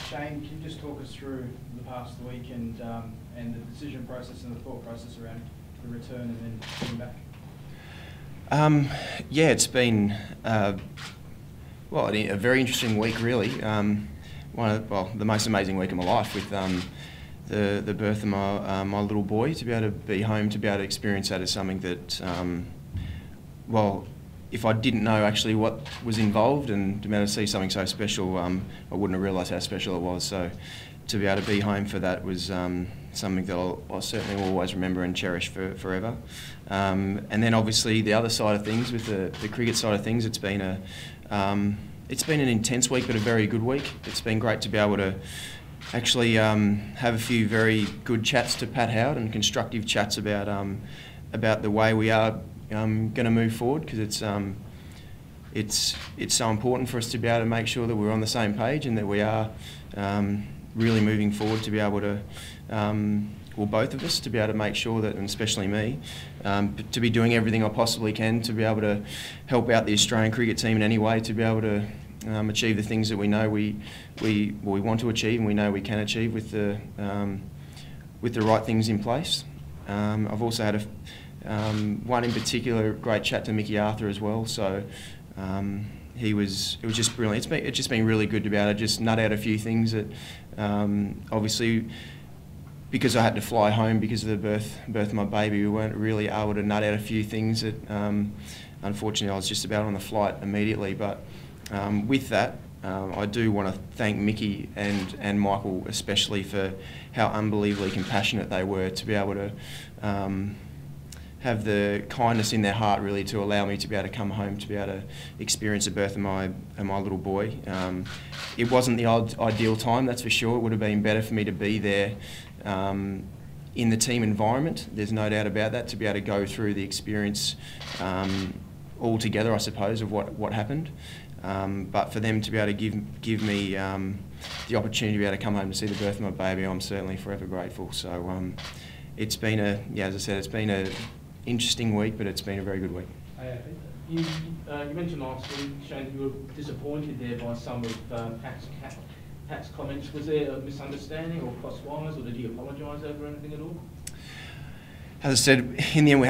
Shane, can you just talk us through the past week and the decision process and the thought process around the return and then coming back? Yeah, it's been a very interesting week, really. The most amazing week of my life with the birth of my little boy. To be able to be home, to be able to experience that is something that, if I didn't know actually what was involved and to be able to see something so special, I wouldn't have realised how special it was. So to be able to be home for that was something that I'll certainly always remember and cherish forever. And then obviously the other side of things, with the cricket side of things, it's been an intense week, but a very good week. It's been great to be able to actually have a few very good chats to Pat Howard and constructive chats about the way we are going to move forward, because it's so important for us to be able to make sure that we're on the same page and that we are really moving forward to be able to, both of us, to be able to make sure that, and especially me, to be doing everything I possibly can to be able to help out the Australian cricket team in any way to be able to achieve the things that we know we want to achieve and we know we can achieve with the right things in place. I've also had one in particular great chat to Mickey Arthur as well. So it was just brilliant. It's just been really good to be able to just nut out a few things that obviously, because I had to fly home because of the birth of my baby, we weren't really able to nut out a few things that unfortunately I was just about on the flight immediately. But with that, I do want to thank Mickey and Michael especially for how unbelievably compassionate they were to be able to have the kindness in their heart really to allow me to be able to come home to be able to experience the birth of my little boy. It wasn't the ideal time, that's for sure. It would have been better for me to be there in the team environment. There's no doubt about that, to be able to go through the experience all together, I suppose, of what happened. But for them to be able to give me the opportunity to be able to come home to see the birth of my baby, I'm certainly forever grateful. So it's been as I said, it's been an interesting week, but it's been a very good week. You mentioned last week, Shane, that you were disappointed there by some of Pat's comments. Was there a misunderstanding or crosswise, or did he apologise over anything at all? As I said, in the end we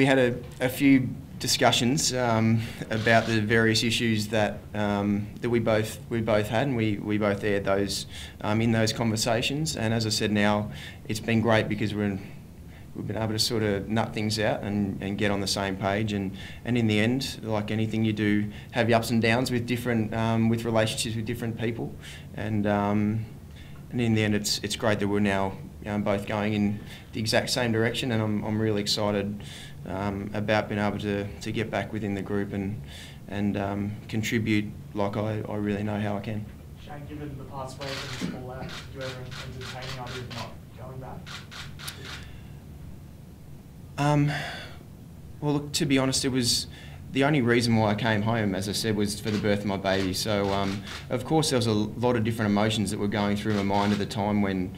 had a few discussions about the various issues that we both had, and we both aired those in those conversations. And as I said, now it's been great because we've been able to sort of nut things out and get on the same page. And in the end, like anything, you do have your ups and downs with different with relationships with different people. And in the end, it's great that we're now both going in the exact same direction. And I'm really excited about being able to get back within the group and contribute like I really know how I can. Shane, given the past week and all that, did you ever entertain the idea of not going back? Well, look, to be honest, it was the only reason why I came home, as I said, was for the birth of my baby. So, of course, there was a lot of different emotions that were going through my mind at the time when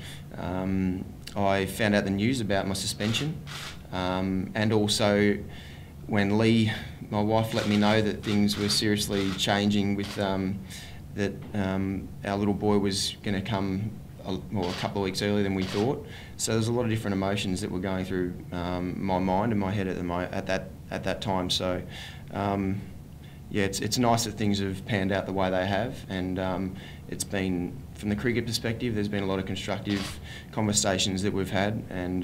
I found out the news about my suspension. And also when Lee, my wife, let me know that things were seriously changing with that our little boy was going to come a couple of weeks earlier than we thought. So there's a lot of different emotions that were going through my mind and my head at that time. So yeah, it's nice that things have panned out the way they have, and it's been, from the cricket perspective, there's been a lot of constructive conversations that we've had, and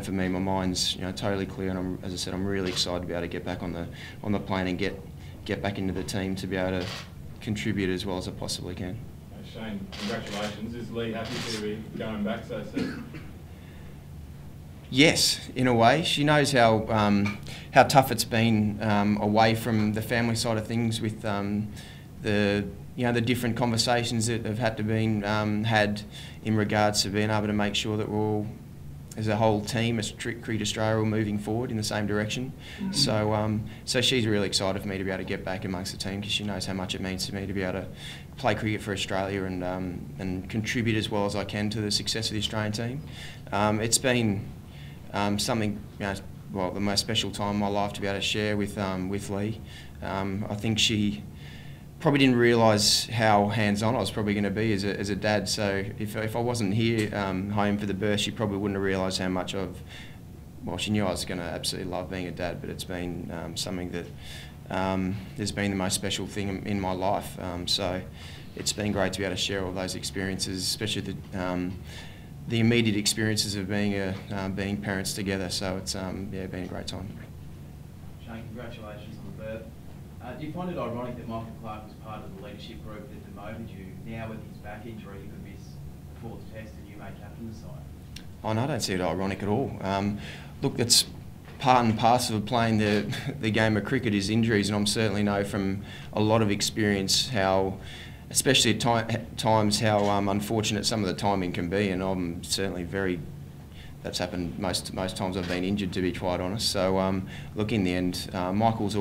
for me, my mind's totally clear, and as I said, I'm really excited to be able to get back on the plane and get back into the team to be able to contribute as well as I possibly can. Shane, congratulations. Is Lee happy to be going back so soon? Yes, in a way. She knows how tough it's been away from the family side of things, with the different conversations that have had to be had in regards to being able to make sure that we're all, as a whole team, as Cricket Australia, all moving forward in the same direction. Mm-hmm. So she's really excited for me to be able to get back amongst the team, because she knows how much it means to me to be able to play cricket for Australia and contribute as well as I can to the success of the Australian team. It's been something, the most special time of my life to be able to share with Lee. I think she probably didn't realise how hands-on I was probably going to be as a dad. So if I wasn't here home for the birth, she probably wouldn't have realised how much well, she knew I was going to absolutely love being a dad, but it's been something that has been the most special thing in my life. So it's been great to be able to share all those experiences, especially the immediate experiences of being parents together. So it's been a great time. Shane, congratulations on the birth. Do you find it ironic that Michael Clark was part of the leadership group that demoted you? Now with his back injury, he could miss the 4th test and you may captain the side. Oh no, I don't see it ironic at all. Look, that's part and parcel of playing the game of cricket is injuries, and I certainly know from a lot of experience how, especially at times, how unfortunate some of the timing can be, and I'm certainly that's happened most times I've been injured, to be quite honest. So look, in the end, Michael's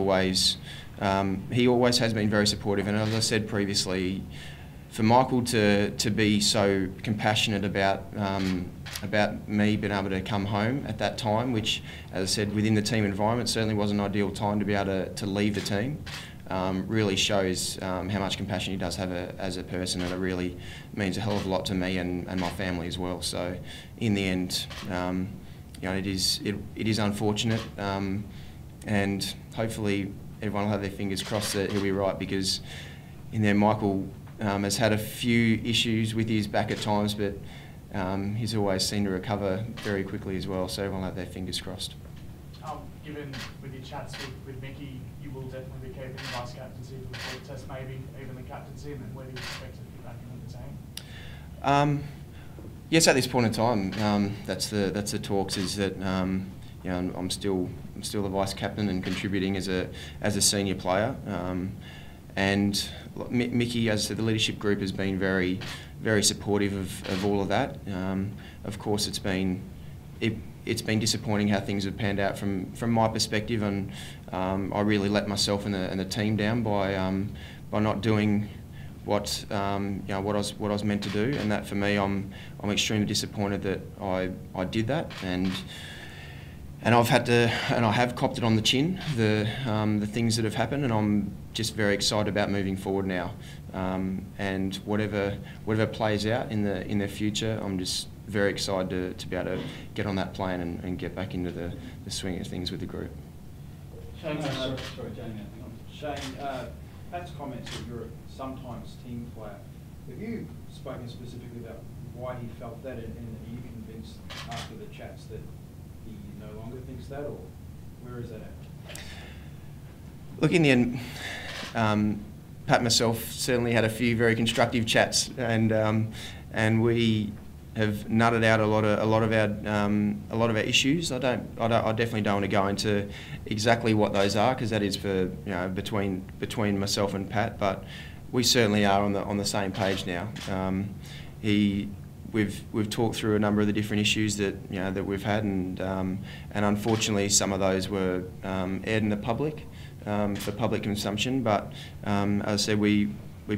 he always has been very supportive, and as I said previously, for Michael to be so compassionate about me being able to come home at that time, which, as I said, within the team environment certainly was an ideal time to be able to leave the team, really shows how much compassion he does have as a person, and it really means a hell of a lot to me and my family as well. So in the end, it is unfortunate, and hopefully everyone will have their fingers crossed that he'll be right, because in there Michael has had a few issues with his back at times, but he's always seemed to recover very quickly as well, so everyone will have their fingers crossed. Given with your chats with Mickey, you will definitely be keeping the vice captaincy for the 4th test, maybe even the captaincy, and then where do you expect to be back in the team? Yes, at this point in time, that's the talks. Is that I'm still the vice captain and contributing as a senior player, and Mickey, as I said, the leadership group has been very, very supportive of all of that. Of course, it's been disappointing how things have panned out from my perspective, and I really let myself and the team down by not doing what I was meant to do, and that for me, I'm extremely disappointed that I did that, and I have copped it on the chin, the things that have happened, and I'm just very excited about moving forward now, and whatever plays out in the future, I'm just very excited to be able to get on that plane and get back into the swing of things with the group. Shane, sorry, Jamie, hang on. Shane, Pat's comments that you're a sometimes team player. Have you spoken specifically about why he felt that, and are you convinced after the chats that he no longer thinks that, or where is that at? Look, in the end, Pat and myself certainly had a few very constructive chats, and we have nutted out a lot of our issues. I definitely don't want to go into exactly what those are, because that is for between myself and Pat. But we certainly are on the same page now. We've talked through a number of the different issues that we've had, and unfortunately some of those were aired in the public for public consumption. But as I said, we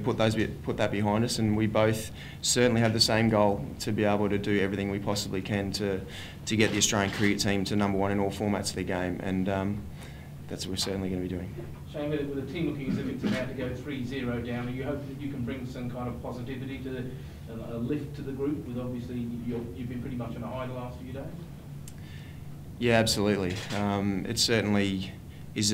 put that behind us, and we both certainly have the same goal, to be able to do everything we possibly can to get the Australian cricket team to #1 in all formats of the game, and that's what we're certainly going to be doing. Shane, with the team looking as if it's about to go 3-0 down, are you hoping that you can bring some kind of positivity to a lift to the group, with obviously you've been pretty much on a high the last few days? Yeah, absolutely. It certainly is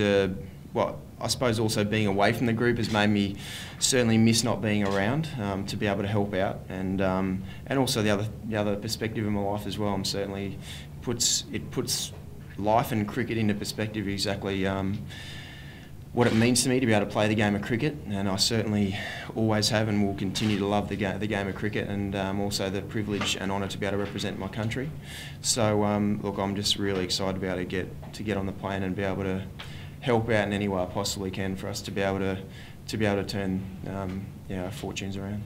I suppose also being away from the group has made me certainly miss not being around to be able to help out, and also the other perspective in my life as well. Certainly puts life and cricket into perspective, exactly what it means to me to be able to play the game of cricket, and I certainly always have and will continue to love the game of cricket, and also the privilege and honour to be able to represent my country. So look, I'm just really excited to be able to get on the plane and be able to help out in any way I possibly can for us to be able to turn our fortunes around.